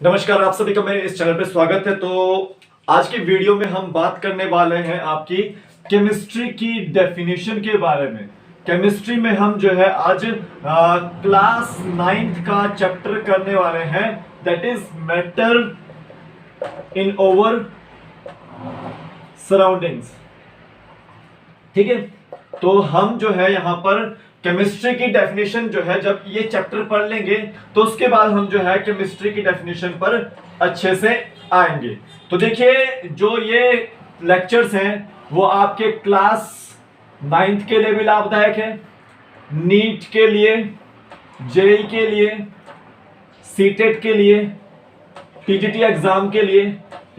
नमस्कार, आप सभी का मेरे इस चैनल पे स्वागत है। तो आज की वीडियो में हम बात करने वाले हैं आपकी केमिस्ट्री की डेफिनेशन के बारे में। केमिस्ट्री में हम जो है आज क्लास 9th का चैप्टर करने वाले हैं, that is matter in over surroundings. ठीक है, तो हम जो है यहाँ पर केमिस्ट्री की डेफिनेशन जो है जब ये चैप्टर पढ़ लेंगे तो उसके बाद हम जो है केमिस्ट्री की डेफिनेशन पर अच्छे से आएंगे। तो देखिए, जो ये लेक्चर्स हैं वो आपके क्लास 9th के लिए भी लाभदायक है, नीट के लिए, जेई के लिए, सीटेट के लिए, पीजीटी एग्जाम के लिए,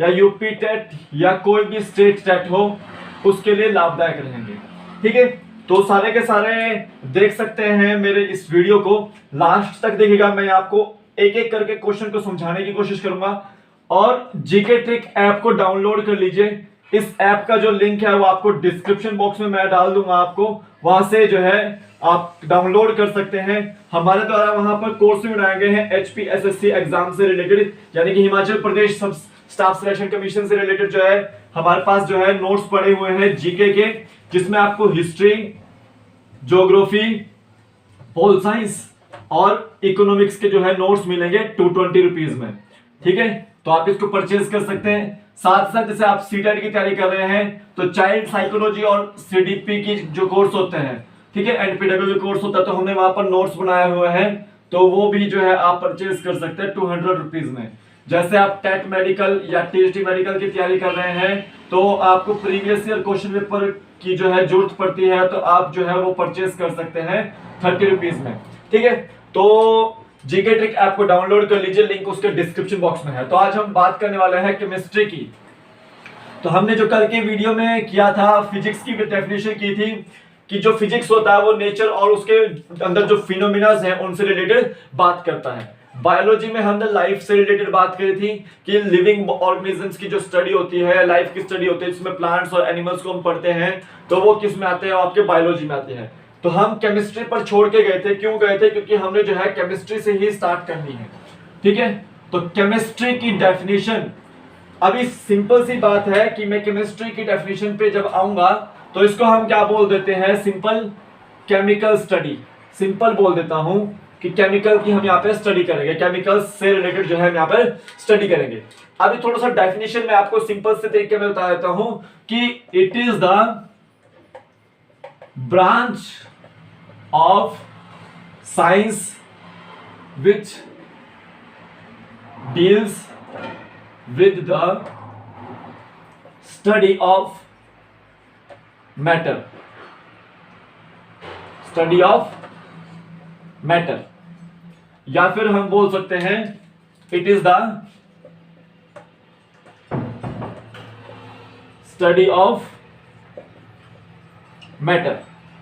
या यूपी टेट या कोई भी स्टेट टेट हो उसके लिए लाभदायक रहेंगे। ठीक है, तो सारे के सारे देख सकते हैं मेरे इस वीडियो को, लास्ट तक देखिएगा। मैं आपको एक एक करके क्वेश्चन को समझाने की कोशिश करूंगा। और जीके ट्रिक ऐप को डाउनलोड कर लीजिए। इस ऐप का जो लिंक है वो आपको डिस्क्रिप्शन बॉक्स में मैं डाल दूंगा, आपको वहां से जो है आप डाउनलोड कर सकते हैं। हमारे द्वारा वहां पर कोर्स भी बनाए गए हैं एचपीएसएससी एग्जाम से रिलेटेड, यानी कि Himachal Pradesh staff selection commission से रिलेटेड जो है हमारे पास जो है नोट्स पड़े हुए हैं जीके के, जिसमें आपको हिस्ट्री, ज्योग्राफी, पोल साइंस और इकोनॉमिक्स के जो है नोट्स मिलेंगे 220 रुपीज में। ठीक है, तो आप इसको परचेज कर सकते हैं। साथ साथ जैसे आप सीटेट की तैयारी कर रहे हैं तो चाइल्ड साइकोलॉजी और सीडीपी की जो कोर्स होते हैं, ठीक है, एनपीडब्ल्यू कोर्स होता है, तो हमने वहां पर नोट्स बनाए हुए हैं, तो वो भी जो है आप परचेज कर सकते हैं 200 रुपीज में। जैसे आप टेट मेडिकल या टीएसटी मेडिकल की तैयारी कर रहे हैं तो आपको प्रीवियस ईयर क्वेश्चन पेपर की जो है जरूरत पड़ती है, तो आप जो है वो परचेज कर सकते हैं 30 रुपीज में। ठीक है, तो जीके ट्रिक ऐप को डाउनलोड कर लीजिए, लिंक उसके डिस्क्रिप्शन बॉक्स में है। तो आज हम बात करने वाले हैं केमिस्ट्री की। तो हमने जो कल के वीडियो में किया था, फिजिक्स की डेफिनेशन की थी कि जो फिजिक्स होता है वो नेचर और उसके अंदर जो फिनोमिनाज हैं उनसे रिलेटेड बात करता है। बायोलॉजी में हमने लाइफ से रिलेटेड बात करी थी कि लिविंग ऑर्गेनिजम्स की जो स्टडी होती है, लाइफ की स्टडी होती है, जिसमें प्लांट्स और एनिमल्स को हम पढ़ते हैं, तो वो किस में आते हैं? आपके बायोलॉजी में आते हैं। तो हम केमिस्ट्री पर छोड़ के गए थे। क्यों गए थे? क्योंकि हमने जो है केमिस्ट्री से ही स्टार्ट करनी है। ठीक है, तो केमिस्ट्री की डेफिनेशन, अभी सिंपल सी बात है कि मैं केमिस्ट्री की डेफिनेशन पे जब आऊंगा तो इसको हम क्या बोल देते हैं? Simple chemical study. सिंपल बोल देता हूं कि केमिकल की हम यहाँ पे स्टडी करेंगे, केमिकल से रिलेटेड जो है हम यहाँ पर स्टडी करेंगे। अभी थोड़ा सा डेफिनेशन में आपको सिंपल से तरीके में बता देता हूं कि it is the branch of science which deals with the study of matter, study of matter, या फिर हम बोल सकते हैं it is the study of matter।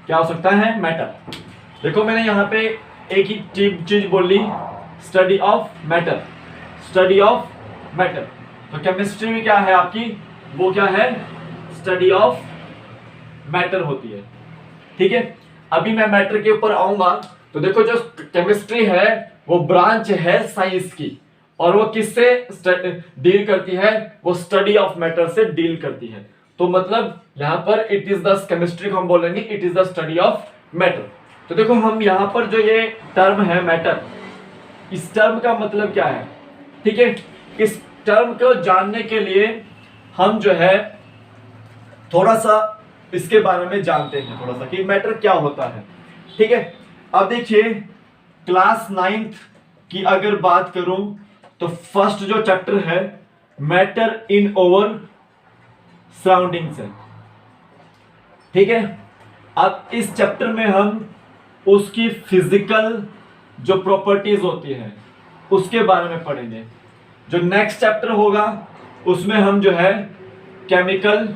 क्या हो सकता है? मैटर। देखो, मैंने यहां पे एक ही चीज बोली, study of matter, study of matter. तो केमिस्ट्री में क्या है आपकी? वो क्या है? स्टडी ऑफ मैटर होती है। ठीक है, अभी मैं मैटर के ऊपर आऊंगा। तो देखो, जो केमिस्ट्री है वो ब्रांच है साइंस की, और वो किससे डील करती है? वो स्टडी ऑफ मैटर से डील करती है। तो मतलब यहां पर इट इज द केमिस्ट्री को हम बोलेंगे it is the study of matter. तो देखो, हम यहां पर जो ये टर्म है मैटर, इस टर्म का मतलब क्या है? ठीक है, इस टर्म को जानने के लिए हम जो है थोड़ा सा इसके बारे में जानते हैं, थोड़ा सा कि मैटर क्या होता है। ठीक है, अब देखिए, क्लास 9th की अगर बात करूं तो फर्स्ट जो चैप्टर है मैटर इन ओवर सराउंडिंग्स है। ठीक है, अब इस चैप्टर में हम उसकी फिजिकल जो प्रॉपर्टीज होती है उसके बारे में पढ़ेंगे। जो नेक्स्ट चैप्टर होगा उसमें हम जो है केमिकल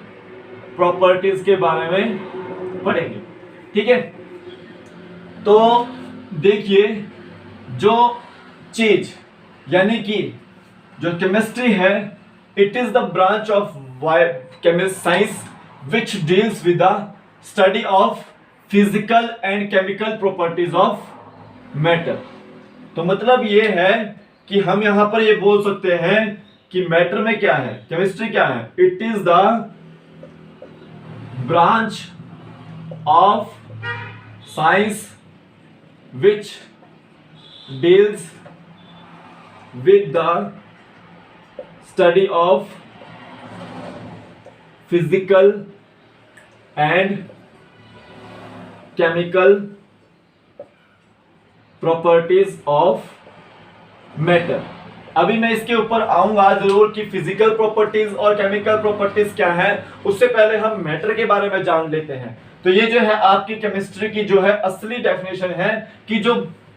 प्रॉपर्टीज के बारे में पढ़ेंगे। ठीक है, तो देखिए, जो चीज यानी कि जो केमिस्ट्री है, it is the branch of science which deals with the study of physical and chemical properties of matter. तो मतलब ये है कि हम यहां पर ये बोल सकते हैं कि मैटर में क्या है, केमिस्ट्री क्या है, it is the branch of science which deals with the study of physical and chemical properties of matter. अभी मैं इसके ऊपर आऊंगा जरूर कि फिजिकल प्रॉपर्टीज और केमिकल प्रॉपर्टीज क्या है। उससे पहले हम मैटर के बारे में जान लेते हैं। तो ये जो है आपकी केमिस्ट्री की जो है असली डेफिनेशन है कि जो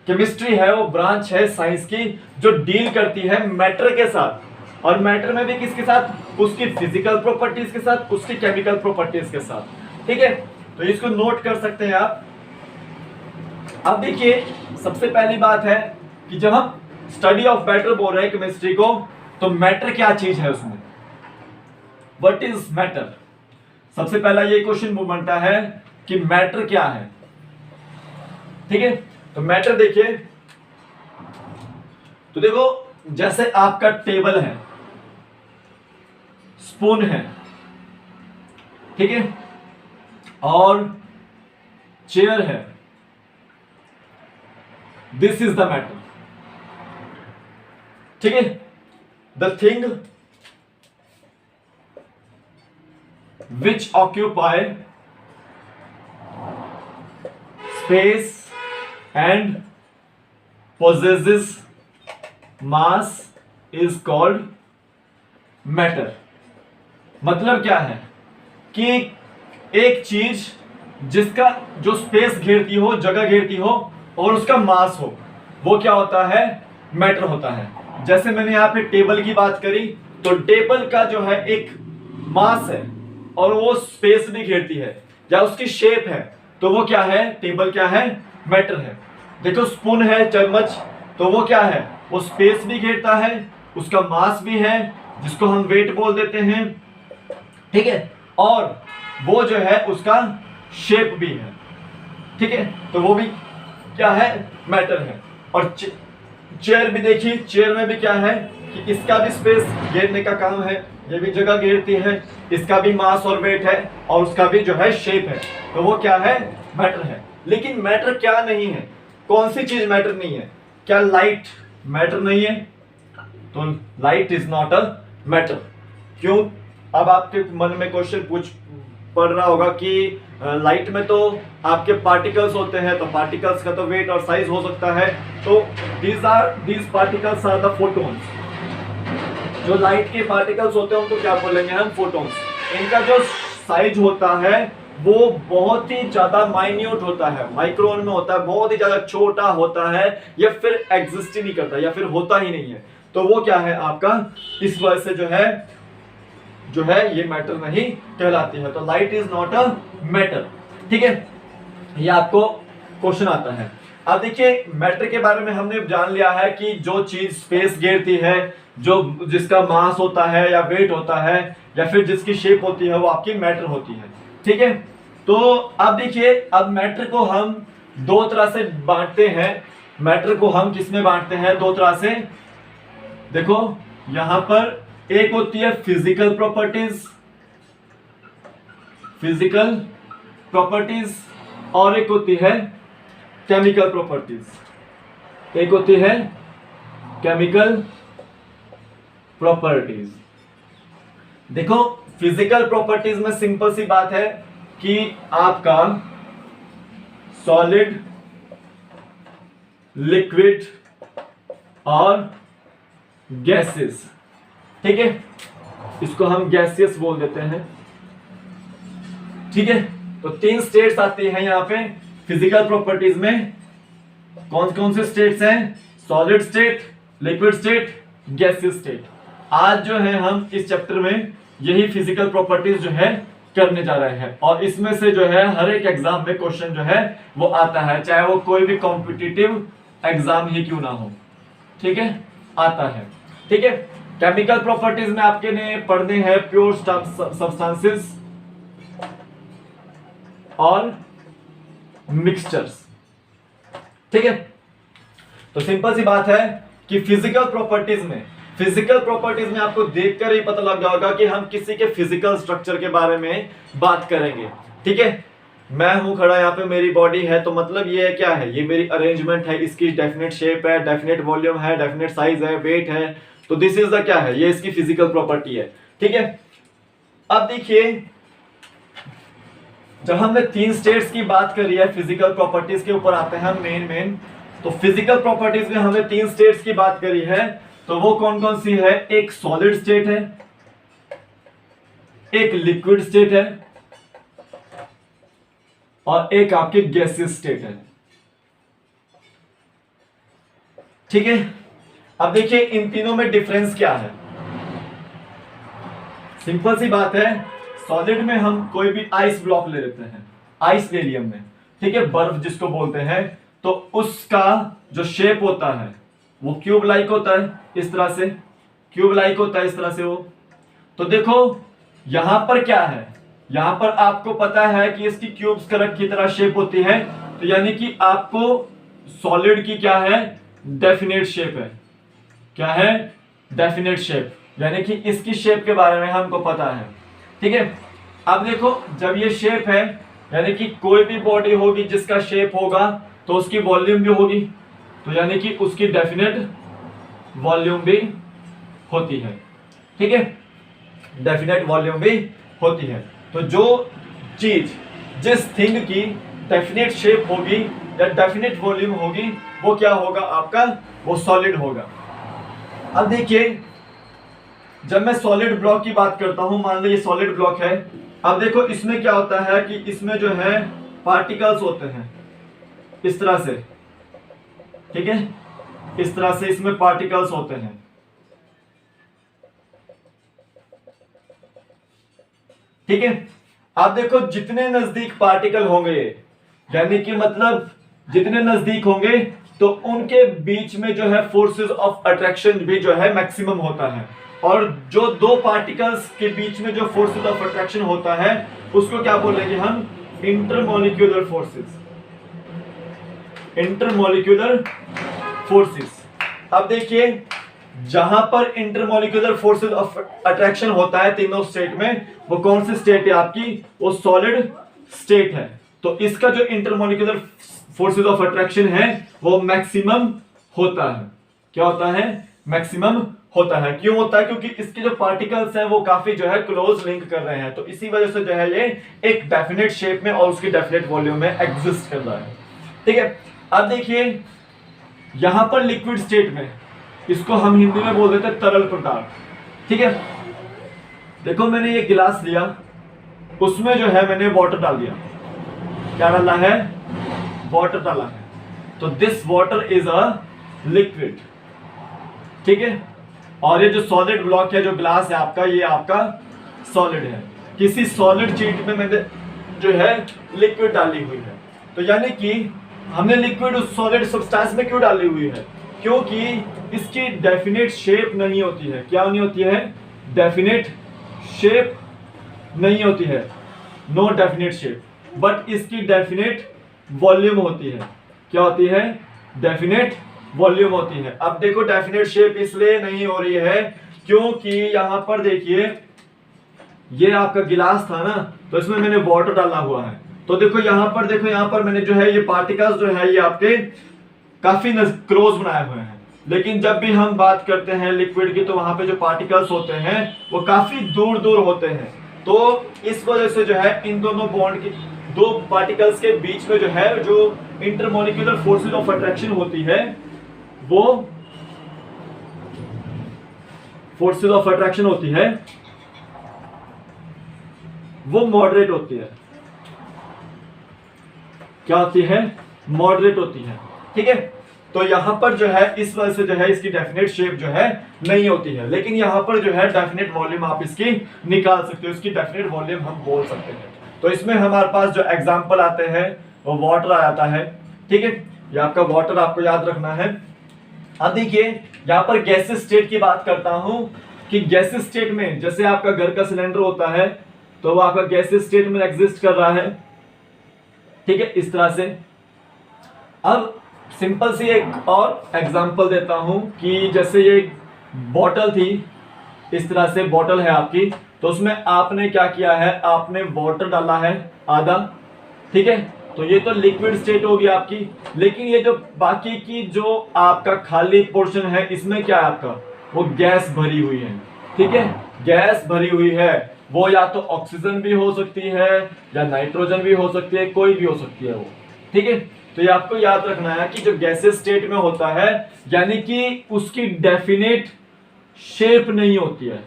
केमिस्ट्री है वो ब्रांच है साइंस की जो डील करती है मैटर के साथ, और मैटर में भी किसके साथ, उसकी फिजिकल प्रॉपर्टीज के साथ, उसकी केमिकल प्रॉपर्टीज के साथ। ठीक है, तो इसको नोट कर सकते हैं आप। अब देखिए सबसे पहली बात है कि जब हम स्टडी ऑफ मैटर बोल रहे हैं केमिस्ट्री को, तो मैटर क्या चीज है उसमें, व्हाट इज मैटर। सबसे पहला ये क्वेश्चन बनता है कि मैटर क्या है। ठीक है, तो मैटर देखिए, तो देखो जैसे आपका टेबल है, स्पून है, ठीक है, और चेयर है, दिस इज द मैटर। ठीक है, the thing which occupy space and possesses mass is called matter. मतलब क्या है कि एक चीज जिसका जो स्पेस घेरती हो, जगह घेरती हो और उसका मास हो, वो क्या होता है, मैटर होता है। जैसे मैंने यहाँ पे टेबल की बात करी, तो टेबल का जो है एक मास है और वो स्पेस भी घेरती है, या उसकी शेप है, तो वो क्या है, टेबल क्या है, मैटर है। देखो स्पून है, चम्मच, तो वो क्या है, वो स्पेस भी घेरता है, उसका मास भी है जिसको हम वेट बोल देते हैं। ठीक है, और वो जो है उसका शेप भी है। ठीक है, तो वो भी क्या है, मैटर है। और चेयर भी देखिए, चेयर में भी क्या है कि इसका भी स्पेस घेरने का काम है, ये भी जगह घेरती है, इसका भी मास और वेट है और उसका भी जो है शेप है, तो वो क्या है, मैटर है। लेकिन मैटर क्या नहीं है, कौन सी चीज मैटर नहीं है, क्या लाइट मैटर नहीं है, तो light is not a matter. क्यों, अब आपके मन में क्वेश्चन पड़ रहा होगा कि लाइट में तो आपके पार्टिकल्स होते हैं, तो पार्टिकल्स का तो वेट और साइज हो सकता है, तो these particles are the photons. जो लाइट के पार्टिकल्स होते हैं उनको क्या बोलेंगे हम, फोटोन्स। इनका जो साइज होता है वो बहुत ही ज्यादा माइन्यूट होता है, माइक्रोन में होता है, बहुत ही ज्यादा छोटा होता है, या फिर एग्जिस्ट ही नहीं करता, या फिर होता ही नहीं है, तो वो क्या है आपका, इस वजह से जो है ये मैटर नहीं कहलाती है। तो light is not a matter. ठीक है, ये आपको क्वेश्चन आता है। अब देखिए मैटर के बारे में हमने जान लिया है कि जो चीज स्पेस घेरती है, जो जिसका मास होता है या वेट होता है या फिर जिसकी शेप होती है, वो आपकी मैटर होती है। ठीक है, तो अब देखिए, अब मैटर को हम दो तरह से बांटते हैं। मैटर को हम किसमें बांटते हैं, दो तरह से। देखो यहां पर एक होती है फिजिकल प्रॉपर्टीज और एक होती है केमिकल प्रॉपर्टीज। एक होती है केमिकल प्रॉपर्टीज। देखो फिजिकल प्रॉपर्टीज में सिंपल सी बात है कि आपका सॉलिड, लिक्विड और गैसेस। ठीक है, इसको हम गैसियस बोल देते हैं। ठीक है, तो तीन स्टेट्स आती हैं यहां पे फिजिकल प्रॉपर्टीज में। कौन कौन से स्टेट्स हैं, solid state, liquid state, gaseous state. आज जो है हम इस चैप्टर में यही फिजिकल प्रॉपर्टीज जो है करने जा रहे हैं, और इसमें से जो है हर एक एग्जाम में क्वेश्चन जो है वो आता है, चाहे वो कोई भी कॉम्पिटिटिव एग्जाम ही क्यों ना हो। ठीक है, आता है। ठीक है, केमिकल प्रॉपर्टीज में आपके ने पढ़ने हैं प्योर सब्सटेंसेस और मिक्सचर्स। ठीक है, तो सिंपल सी बात है कि फिजिकल प्रॉपर्टीज में आपको देखकर ही पता लग जाएगा कि हम किसी के फिजिकल स्ट्रक्चर के बारे में बात करेंगे। ठीक है, मैं हूं खड़ा यहाँ पे, मेरी बॉडी है, तो मतलब ये क्या है, ये मेरी अरेंजमेंट है, इसकी डेफिनेट शेप है, डेफिनेट वॉल्यूम है, डेफिनेट साइज है, वेट है, तो दिस इज द क्या है, ये इसकी फिजिकल प्रॉपर्टी है। ठीक है, अब देखिए जब हमने 3 स्टेट्स की बात करी है, फिजिकल प्रॉपर्टीज के ऊपर आते हैं हम मेन। तो फिजिकल प्रॉपर्टीज में हमने 3 स्टेट्स की बात करी है, तो वो कौन कौन सी है, एक सॉलिड स्टेट है, एक लिक्विड स्टेट है और एक आपकी गैसियस स्टेट है। ठीक है, अब देखिए इन तीनों में डिफरेंस क्या है। सिंपल सी बात है, सॉलिड में हम कोई भी आइस ब्लॉक ले लेते हैं, आइस ले लिया हमने, ठीक है, बर्फ जिसको बोलते हैं, तो उसका जो शेप होता है वो क्यूब लाइक होता है, इस तरह से क्यूब लाइक होता है, इस तरह से वो। तो देखो यहां पर क्या है, यहां पर आपको पता है कि इसकी क्यूब्स करक की तरह शेप होती है, तो यानी कि आपको सॉलिड की क्या है, डेफिनेट शेप है। क्या है, डेफिनेट शेप, यानी कि इसकी शेप के बारे में हमको पता है। ठीक है, अब देखो जब ये शेप है, यानी कि कोई भी बॉडी होगी जिसका शेप होगा तो उसकी वॉल्यूम भी होगी, तो यानी कि उसकी डेफिनेट वॉल्यूम भी होती है। ठीक है, डेफिनेट वॉल्यूम भी होती है। तो जो चीज, जिस थिंग की डेफिनेट शेप होगी या डेफिनेट वॉल्यूम होगी, वो क्या होगा आपका, वो सॉलिड होगा। अब देखिए जब मैं सॉलिड ब्लॉक की बात करता हूं, मान लो ये सॉलिड ब्लॉक है, अब देखो इसमें क्या होता है कि इसमें जो है पार्टिकल्स होते हैं इस तरह से। ठीक है, इस तरह से इसमें पार्टिकल्स होते हैं। ठीक है, आप देखो जितने नजदीक पार्टिकल होंगे, यानी कि मतलब जितने नजदीक होंगे, तो उनके बीच में जो है फोर्सेस ऑफ अट्रैक्शन भी जो है मैक्सिमम होता है। और जो दो पार्टिकल्स के बीच में जो फोर्सेस ऑफ अट्रैक्शन होता है उसको क्या बोलेंगे हम, इंटरमॉलिक्यूलर फोर्सेस, इंटरमॉलिक्यूलर फोर्सेस। अब देखिए जहां पर इंटरमॉलिक्यूलर फोर्सेस ऑफ अट्रैक्शन होता है तीनों स्टेट में, वो कौन सी स्टेट है आपकी, वो सॉलिड स्टेट है। तो इसका जो इंटरमॉलिक्यूलर फोर्सेस ऑफ अट्रैक्शन है वो मैक्सिमम होता है। क्या होता है, मैक्सिमम होता है। क्यों होता है, क्योंकि इसके जो पार्टिकल्स हैं वो काफी जो है क्लोज लिंक कर रहे हैं, तो इसी वजह से जो है ये एक डेफिनेट शेप में और उसकी डेफिनेट वॉल्यूम में एग्जिस्ट कर रहा है। ठीक है, अब देखिए यहां पर लिक्विड स्टेट में, इसको हम हिंदी में बोल देते हैं तरल पदार्थ। ठीक है, देखो मैंने ये गिलास लिया, उसमें जो है मैंने वाटर डाल दिया। क्या डाला है, वाटर डाला है, तो this water is a liquid. ठीक है, और ये जो सॉलिड ब्लॉक है, जो ग्लास है आपका, ये आपका सॉलिड है। किसी सॉलिड चीज में मैंने जो है लिक्विड डाली हुई है, तो यानी कि हमने लिक्विड उस सॉलिड सब्सटेंस में क्यों डाली हुई है, क्योंकि इसकी डेफिनेट शेप नहीं होती है। क्या नहीं होती है, डेफिनेट शेप नहीं होती है, नो डेफिनेट शेप, बट इसकी डेफिनेट वॉल्यूम होती है। क्या होती है, डेफिनेट वॉल्यूम होती है। अब देखो डेफिनेट शेप इसलिए नहीं हो रही है क्योंकि यहां पर देखिए ये आपका गिलास था ना, तो इसमें मैंने वाटर डाला हुआ है, तो देखो यहां पर, देखो यहां पर मैंने जो है ये पार्टिकल्स जो है ये आपके काफी क्लोज बनाए हुए हैं। लेकिन जब भी हम बात करते हैं लिक्विड की, तो वहां पे जो पार्टिकल्स होते हैं वो काफी दूर दूर होते हैं, तो इस वजह से जो है इन दोनों बॉन्ड की, दो पार्टिकल्स के बीच में जो है जो इंटरमॉलिक्यूलर फोर्सेस ऑफ अट्रैक्शन होती है, वो फोर्सेस ऑफ अट्रैक्शन होती है, वो मॉडरेट होती है। क्या होती है, मॉडरेट होती है। ठीक है, तो यहां पर जो है इस वजह से जो है इसकी डेफिनेट शेप जो है नहीं होती है, लेकिन यहां पर जो है डेफिनेट वॉल्यूम आप इसकी निकाल सकते हो, इसकी डेफिनेट वॉल्यूम हम बोल सकते हैं। तो इसमें हमारे पास जो एग्जांपल आते हैं वो वाटर आ जाता है। ठीक है, ये आपका वाटर आपको याद रखना है। अब देखिए यहां पर गैसेस स्टेट की बात करता हूं कि गैसेस स्टेट में जैसे आपका घर का सिलेंडर होता है, तो वो आपका गैसेस स्टेट में एग्जिस्ट कर रहा है। ठीक है, इस तरह से। अब सिंपल सी एक और एग्जांपल देता हूं कि जैसे ये बॉटल थी, इस तरह से बॉटल है आपकी, तो उसमें आपने क्या किया है, आपने वाटर डाला है आधा, ठीक है, तो ये तो लिक्विड स्टेट होगी आपकी। लेकिन ये जो बाकी की जो आपका खाली पोर्शन है, इसमें क्या है आपका, वो गैस भरी हुई है, ठीक है, गैस भरी हुई है। वो या तो ऑक्सीजन भी हो सकती है या नाइट्रोजन भी हो सकती है, कोई भी हो सकती है वो, ठीक है। तो ये आपको याद रखना है कि जो गैसेस स्टेट में होता है, यानी कि उसकी डेफिनेट शेप नहीं होती है,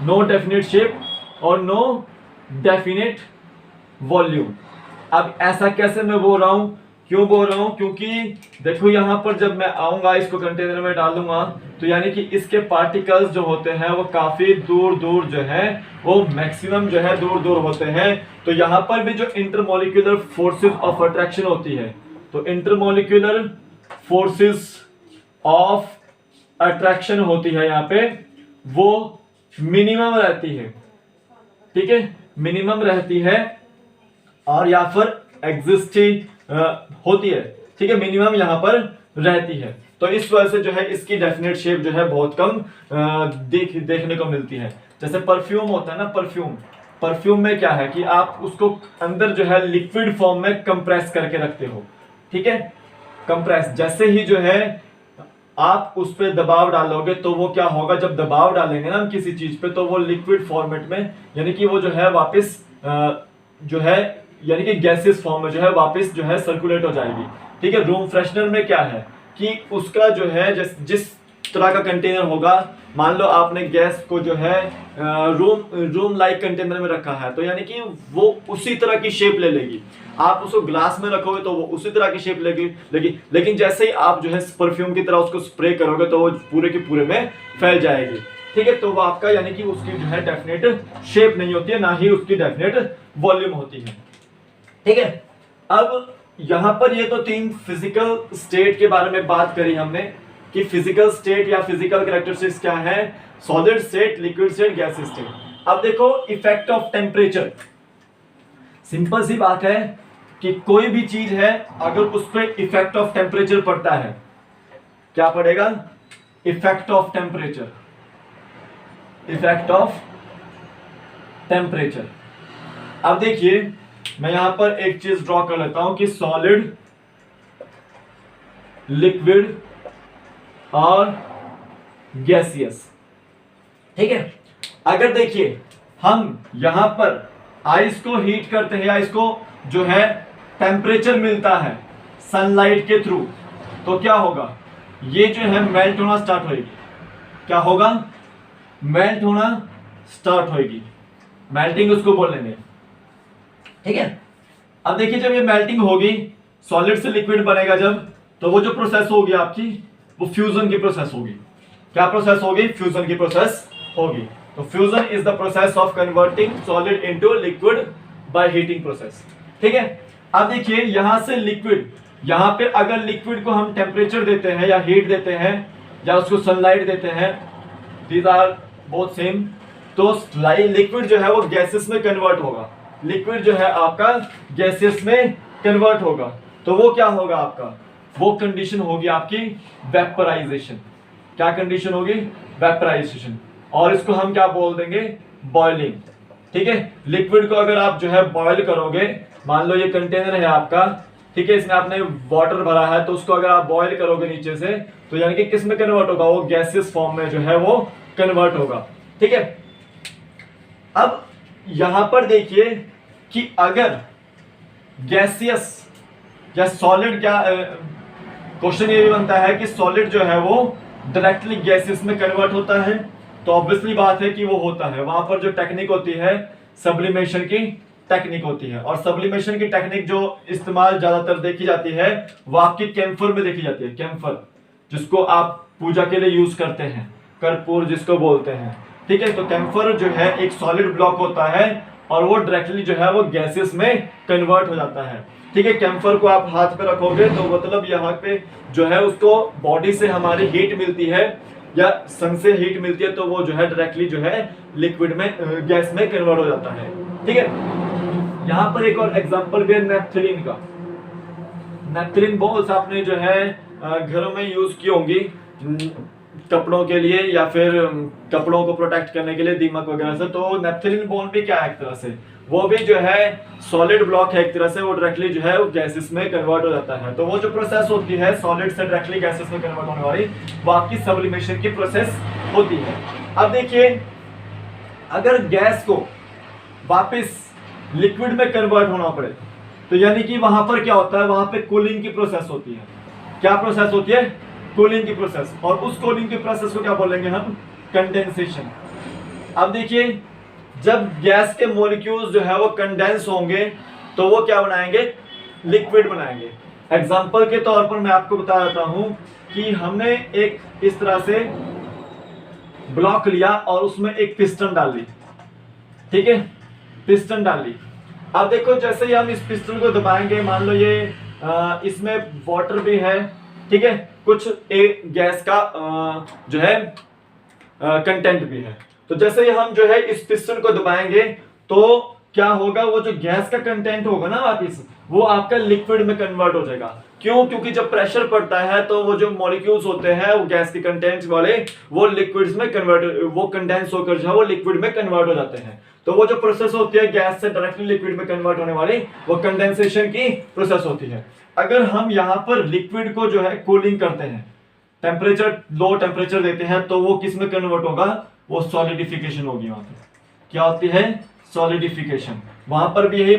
नो डेफिनेट शेप और नो डेफिनेट वॉल्यूम। अब ऐसा कैसे मैं बोल रहा हूं, क्यों बोल रहा हूं, क्योंकि देखो यहां पर जब मैं आऊंगा इसको कंटेनर में डालूंगा, तो यानी कि इसके पार्टिकल्स जो होते हैं वो काफी दूर दूर जो है, वो मैक्सिमम जो है दूर दूर होते हैं। तो यहां पर भी जो इंटरमोलिक्यूलर फोर्सेस ऑफ अट्रैक्शन होती है, तो इंटरमोलिक्यूलर फोर्सेस ऑफ अट्रैक्शन होती है यहाँ पे, वो मिनिमम रहती है, ठीक है, मिनिमम रहती है, और या फिर एग्जिस्टिंग होती है, ठीक है, मिनिमम यहाँ पर रहती है। तो इस वजह से जो है इसकी डेफिनेट शेप जो है बहुत कम देखने को मिलती है। जैसे परफ्यूम होता है ना, परफ्यूम में क्या है कि आप उसको अंदर जो है लिक्विड फॉर्म में कंप्रेस करके रखते हो, ठीक है, कंप्रेस। जैसे ही जो है आप उस पर दबाव डालोगे तो वो क्या होगा, जब दबाव डालेंगे ना हम किसी चीज पे, तो वो लिक्विड फॉर्मेट में, यानी कि वो जो है वापस जो है यानी कि गैसेस फॉर्म में जो है वापस जो है सर्कुलेट हो जाएगी, ठीक है। रूम फ्रेशनर में क्या है कि उसका जो है जिस तरह का कंटेनर होगा, मान लो आपने गैस को जो है रूम लाइक कंटेनर में रखा है, तो यानी कि वो उसी तरह की शेप ले लेगी। आप उसको ग्लास में रखोगे तो वो उसी तरह की शेप लेगी, लेकिन जैसे ही आप जो है परफ्यूम की तरह उसको स्प्रे करोगे तो वो पूरे के पूरे में फैल जाएगी, ठीक है। तो वो आपका यानी कि उसकी जो है डेफिनेट शेप नहीं होती है, ना ही उसकी डेफिनेट वॉल्यूम होती है, ठीक है। अब यहां पर ये तो 3 फिजिकल स्टेट के बारे में बात करी हमने कि फिजिकल स्टेट या फिजिकल कैरेक्टरिस्टिक्स क्या है, solid state, liquid state, gas state. अब देखो इफेक्ट ऑफ टेम्परेचर, सिंपल सी बात है कि कोई भी चीज है अगर उस पर इफेक्ट ऑफ टेम्परेचर पड़ता है, क्या पड़ेगा, effect of temperature, effect of temperature. अब देखिए मैं यहां पर एक चीज ड्रॉ कर लेता हूं कि सॉलिड, लिक्विड और गैसियस, ठीक है। अगर देखिए हम यहां पर आइस को हीट करते हैं या इसको जो है टेम्परेचर मिलता है सनलाइट के थ्रू, तो क्या होगा, ये जो है मेल्ट होना स्टार्ट होगी, क्या होगा, मेल्ट होना स्टार्ट होगी, मेल्टिंग उसको बोल लेंगे, ठीक है। अब देखिए जब ये मेल्टिंग होगी, सॉलिड से लिक्विड बनेगा जब, तो वो जो प्रोसेस होगी आपकी, वो फ्यूजन की प्रोसेस होगी। क्या प्रोसेस होगी, फ्यूजन की प्रोसेस होगी। तो fusion is the process of converting solid into liquid by heating process, ठीक है। अब देखिए यहां से लिक्विड, यहां पे अगर लिक्विड को हम टेम्परेचर देते हैं या हीट देते हैं या उसको सनलाइट देते हैं, दीज आर बोथ सेम, तो लिक्विड जो है वो गैसेस में कन्वर्ट होगा, लिक्विड जो है आपका गैसेस में कन्वर्ट होगा। तो वो क्या होगा आपका, वो कंडीशन होगी आपकी वेपराइजेशन। क्या कंडीशन होगी, वेपराइजेशन, और इसको हम क्या बोल देंगे, बॉइलिंग, ठीक है। लिक्विड को अगर आप जो है बॉयल करोगे, मान लो ये कंटेनर है आपका, ठीक है, इसमें आपने वाटर भरा है, तो उसको अगर आप बॉयल करोगे नीचे से, तो यानी कि किस में कन्वर्ट होगा, वो गैसेस फॉर्म में जो है वो कन्वर्ट होगा, ठीक है। अब यहां पर देखिए कि अगर गैसियस या सॉलिड, क्या क्वेश्चन ये भी बनता है कि सॉलिड जो है वो डायरेक्टली गैसेस में कन्वर्ट होता है, तो ऑब्वियसली बात है कि वो होता है। वहां पर जो टेक्निक होती है सब्लिमेशन की टेक्निक होती है, और सब्लिमेशन की टेक्निक जो इस्तेमाल ज्यादातर देखी जाती है वो आपकी कैम्फर में देखी जाती है, कैम्फर जिसको आप पूजा के लिए यूज करते हैं, कर्पूर जिसको बोलते हैं, ठीक है। तो कैम्फर जो है एक सॉलिड ब्लॉक होता है और वो डायरेक्टली जो है वो गैसेस में कन्वर्ट हो जाता है, ठीक है। कैम्फर को आप हाथ पे रखोगे तो मतलब यहाँ पे जो है उसको बॉडी से हमारी हीट मिलती है या सन से हीट मिलती है, तो वो जो है डायरेक्टली जो है लिक्विड में गैस में कन्वर्ट हो जाता है, ठीक है। यहाँ पर एक और एग्जांपल भी है नेफ्थलीन का। नेपथलीन बॉल्स आपने जो है घरों में यूज की होंगी कपड़ों के लिए या फिर कपड़ों को प्रोटेक्ट करने के लिए दीमक वगैरह से। तो नेपथलीन बॉल भी क्या है एक तरह से, वो भी जो है सॉलिड ब्लॉक है एक तरह से, वो डायरेक्टली जो है वो गैसेस में कन्वर्ट हो जाता है। तो वो जो प्रोसेस होती है सॉलिड से डायरेक्टली गैसेस में कन्वर्ट होने वाली, वो आपकी सब्लिमेशन की प्रोसेस होती है। अब देखिए अगर गैस को वापस लिक्विड में कन्वर्ट होना पड़े तो यानी कि वहां पर क्या होता है, वहां पे कूलिंग की प्रोसेस होती है। क्या प्रोसेस होती है? कूलिंग की प्रोसेस। और उस कूलिंग की प्रोसेस को क्या बोलेंगे हम? कंडेंसेशन। अब देखिए जब गैस के मॉलिक्यूल्स जो है वो कंडेंस होंगे तो वो क्या बनाएंगे? लिक्विड बनाएंगे। एग्जांपल के तौर पर मैं आपको बता देता हूं कि हमने एक इस तरह से ब्लॉक लिया और उसमें एक पिस्टन डाल ली, ठीक है, पिस्टन डाल ली। अब देखो जैसे ही हम इस पिस्टन को दबाएंगे, मान लो ये इसमें वाटर भी है, ठीक है, कुछ गैस का जो है कंटेंट भी है। तो जैसे ही हम जो है इस पिस्टन को दबाएंगे तो क्या होगा, वो जो गैस का कंटेंट होगा ना वापिस वो आपका लिक्विड में कन्वर्ट हो जाएगा। क्यों? क्योंकि जब प्रेशर पड़ता है तो वो जो मॉलिक्यूल्स होते हैं वो गैस के कंटेंट्स वाले वो लिक्विड्स में कन्वर्ट, वो कंडेंस होकर जो है वो लिक्विड में कन्वर्ट हो जाते हैं। तो वो जो प्रोसेस होती है गैस से डायरेक्टली लिक्विड में कन्वर्ट होने वाली, वो कंडेंसेशन की प्रोसेस होती है। अगर हम यहाँ पर लिक्विड को जो है कूलिंग करते हैं, टेम्परेचर लो टेम्परेचर देते हैं, तो वो किस में कन्वर्ट होगा? वो सॉलिडिफिकेशन होगी। वहां पर क्या होती है? सॉलिडिफिकेशन। वहां पर भी यही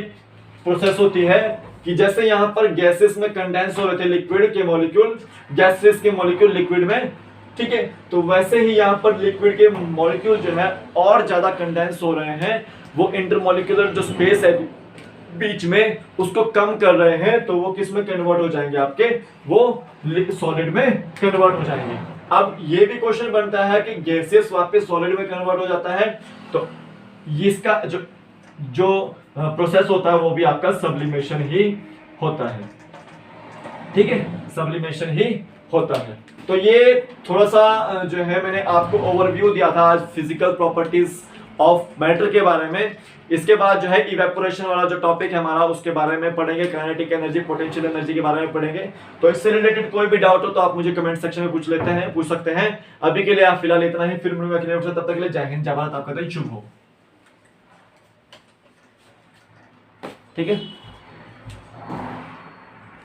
प्रोसेस होती है कि जैसे यहाँ पर गैसेस में कंडेंस हो रहे थे लिक्विड के मॉलिक्यूल, गैसेस के मॉलिक्यूल लिक्विड में, ठीक है, तो वैसे ही यहाँ पर लिक्विड के मॉलिक्यूल जो है और ज्यादा कंडेंस हो रहे हैं, वो इंटरमॉलिक्यूलर जो स्पेस है बीच में उसको कम कर रहे हैं, तो वो किस में कन्वर्ट हो जाएंगे आपके? वो सॉलिड में कन्वर्ट हो जाएंगे। अब ये भी क्वेश्चन बनता है कि गैसेस वापस सॉलिड में कन्वर्ट हो जाता है, तो इसका जो प्रोसेस होता है वो भी आपका सब्लिमेशन ही होता है, ठीक है, सब्लिमेशन ही होता है। तो ये थोड़ा सा जो है मैंने आपको ओवरव्यू दिया था आज फिजिकल प्रॉपर्टीज ऑफ मैटर के बारे में। इसके बाद जो है इवेपोरेशन वाला जो टॉपिक है हमारा उसके बारे में पढ़ेंगे, काइनेटिक एनर्जी, पोटेंशियल एनर्जी के बारे में पढ़ेंगे। तो इससे रिलेटेड कोई भी डाउट हो तो आप मुझे कमेंट सेक्शन में पूछ सकते हैं। अभी के लिए आप फिलहाल इतना ही, फिर मिलूंगा तब तक के लिए जय हिंद जय भारत, आपका दिन शुभ हो, ठीक है।